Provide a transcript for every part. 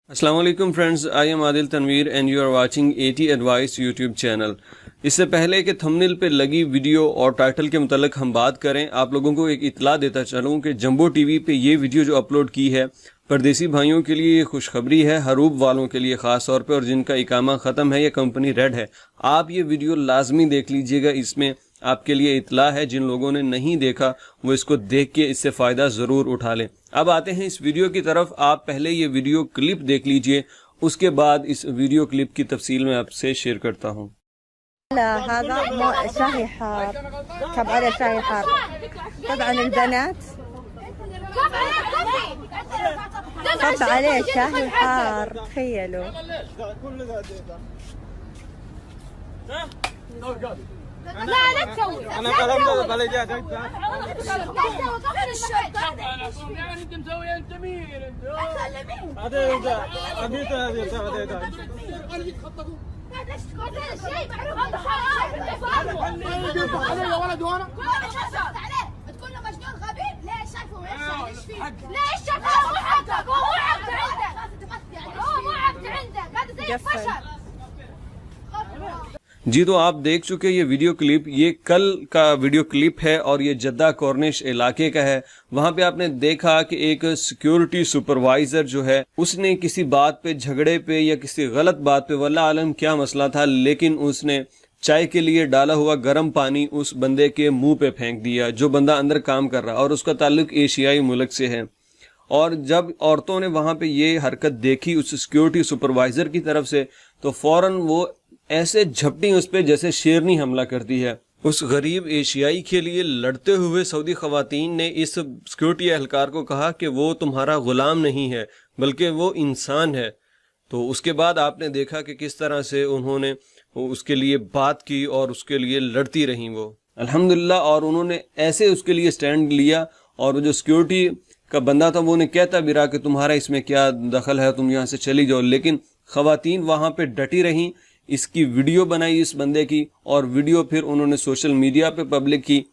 अस्सलाम वालेकुम friends, I am Adil Tanveer and you are watching 80 advice YouTube channel. इससे पहले कि थंबनेल पे लगी वीडियो और टाइटल के मुतालिक हम बात करें, आप लोगों को एक इतला देता चलूं कि जंबो टीवी पे ये वीडियो जो अपलोड की है परदेसी भाइयों के लिए खुशखबरी है, हरूब वालों के लिए ख़ास तौर पे, और जिनका इकामा ख़त्म है या कंपनी रेड है। आप ये वीडियो लाजमी देख लीजिएगा, इसमें आपके लिए इतला है। जिन लोगों ने नहीं देखा वो इसको देख के इससे फ़ायदा ज़रूर उठा लें। अब आते हैं इस वीडियो की तरफ। आप पहले ये वीडियो क्लिप देख लीजिए, उसके बाद इस वीडियो क्लिप की तफसील मैं आपसे शेयर करता हूँ। صب عليه شاي حار تخيلوا لا لا تسوي انا قلبت بلديات انت مسوي انت مين هذا عبيط هذه يا ولد وانا تقول له مجنون غبي. ليش شايفه ايش فيه؟ ليش شايفه هو حقك، هو عبد عندك، هو مو عبد عندك، هذا زي البشر. जी, तो आप देख चुके ये वीडियो क्लिप, ये कल का वीडियो क्लिप है और ये जद्दा कॉर्निश इलाके का है। वहां पे आपने देखा कि एक सिक्योरिटी सुपरवाइजर जो है उसने किसी बात पे, झगड़े पे या किसी गलत बात पे, वल्लाह आलम क्या मसला था, लेकिन उसने चाय के लिए डाला हुआ गर्म पानी उस बंदे के मुंह पे फेंक दिया, जो बंदा अंदर काम कर रहा, और उसका ताल्लुक एशियाई मुल्क से है। और जब औरतों ने वहां पे ये हरकत देखी उस सिक्योरिटी सुपरवाइजर की तरफ से, तो फौरन वो ऐसे झपटी उस पे जैसे शेरनी हमला करती है। उस गरीब एशियाई के लिए लड़ते हुए सऊदी खवातीन ने इस सिक्योरिटी एहलकार को कहा कि वो तुम्हारा गुलाम नहीं है बल्कि वो इंसान है। तो उसके बाद आपने देखा कि किस तरह से उन्होंने उसके लिए बात की और उसके लिए लड़ती रहीं वो, अल्हम्दुलिल्लाह। और उन्होंने ऐसे उसके लिए स्टैंड लिया, और वो जो सिक्योरिटी का बंदा था वो उन्हें कहता भी रहा कि तुम्हारा इसमें क्या दखल है, तुम यहाँ से चली जाओ, लेकिन खवातीन वहाँ पे डटी रहीं। इसकी वीडियो बनाई इस बंदे की, और वीडियो फिर उन्होंने सोशल मीडिया पे पब्लिक की,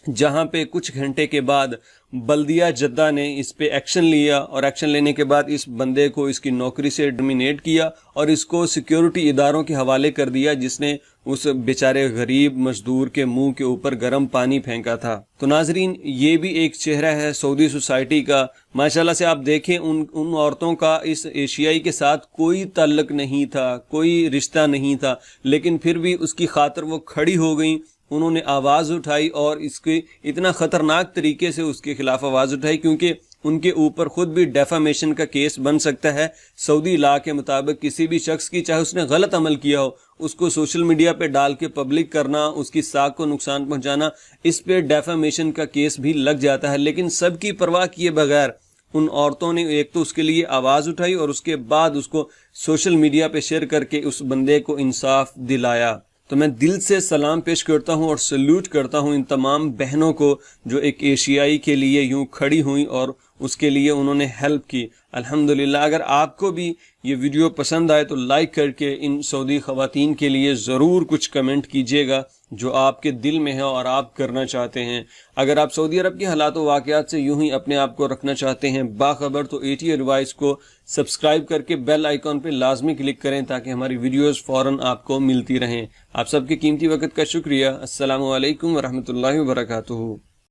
जहां पे कुछ घंटे के बाद बल्दिया जद्दा ने इस पे एक्शन लिया, और एक्शन लेने के बाद इस बंदे को इसकी नौकरी से टर्मिनेट किया और इसको सिक्योरिटी इदारों के हवाले कर दिया, जिसने उस बेचारे गरीब मजदूर के मुंह के ऊपर गर्म पानी फेंका था। तो नाजरीन, ये भी एक चेहरा है सऊदी सोसाइटी का। माशाल्लाह से आप देखें, उन औरतों का इस एशियाई के साथ कोई ताल्लुक नहीं था, कोई रिश्ता नहीं था, लेकिन फिर भी उसकी खातिर वो खड़ी हो गई, उन्होंने आवाज़ उठाई और इसके इतना ख़तरनाक तरीके से उसके खिलाफ आवाज़ उठाई, क्योंकि उनके ऊपर खुद भी डेफामेशन का केस बन सकता है। सऊदी लॉ के मुताबिक किसी भी शख्स की, चाहे उसने गलत अमल किया हो, उसको सोशल मीडिया पे डाल के पब्लिक करना, उसकी साख को नुकसान पहुंचाना, इस पे डेफामेशन का केस भी लग जाता है। लेकिन सबकी परवाह किए बगैर उन औरतों ने एक तो उसके लिए आवाज़ उठाई और उसके बाद उसको सोशल मीडिया पे शेयर करके उस बंदे को इंसाफ दिलाया। तो मैं दिल से सलाम पेश करता हूं और सल्यूट करता हूं इन तमाम बहनों को जो एक एशियाई के लिए यूं खड़ी हुई और उसके लिए उन्होंने हेल्प की। अल्हम्दुलिल्लाह। अगर आपको भी ये वीडियो पसंद आए तो लाइक करके इन सऊदी खवातीन के लिए ज़रूर कुछ कमेंट कीजिएगा जो आपके दिल में है और आप करना चाहते हैं। अगर आप सऊदी अरब के हालात व वाक़यात से यूं ही अपने आप को रखना चाहते हैं बाखबर, तो 80 एडवाइस को सब्सक्राइब करके बेल आइकॉन पे लाजमी क्लिक करें ताकि हमारी वीडियोस फ़ौरन आपको मिलती रहें। आप सबके कीमती वक्त का शुक्रिया। अस्सलामु अलैकुम व रहमतुल्लाहि व बरकातुहू।